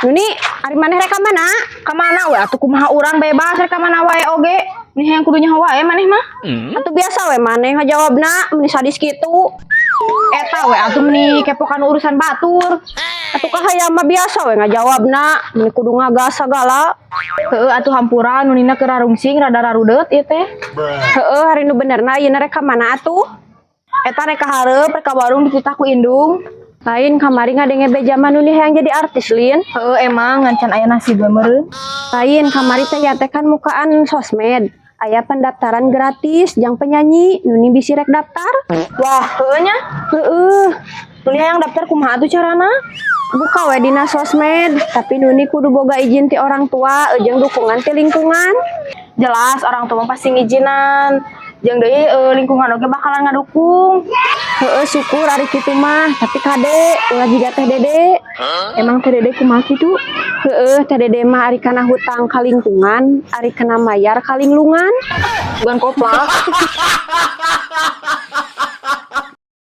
Nuni, ari maneh rek ka mana? Ka mana we atuh kumaha urang bebas rek ka mana wae oge. Nih yang kudunya wae maneh mah. Atuh biasa we maneh ngajawabna mun sadis kitu. Eta we atuh meni kepokan urusan batur. Atuh kahaya mah biasa we ngajawabna, mun kudu ngagas sagala. Heueuh atuh hampura nunina keur rarungsing rada rarudeut ieu teh. Heueuh, hari nu benerna ayeuna rek ka mana atuh? Eta rek ka hareup rek ka warung dititah ku indung. Lain kamari ngadenge beja mah nu hayang jadi artis Lin. Heueuh emang ngancan aya nasib meureun. Lain kamari teh ya teh kan mukaan sosmed. Aya pendaftaran gratis jang penyanyi, Nuni bisi rek daftar. Wah, heueuh nya. Heueuh, Nuni hayang daftar kumaha atuh carana? buka we dina sosmed, tapi Nuni kudu boga izin ti orang tua, jeung dukungan ti lingkungan. Jelas orang tua mah pasti ngijinan. Jeung deui lingkungan oge bakalan ngadukung. Heueuh syukur ari kitu mah, tapi kade ulah jiga teh Dede. Emang teh Dede kumaha kitu? Heueuh, teh Dede mah ari kana hutang ka lingkungan, ari kena mayar ka linglungan. Bukan koplak.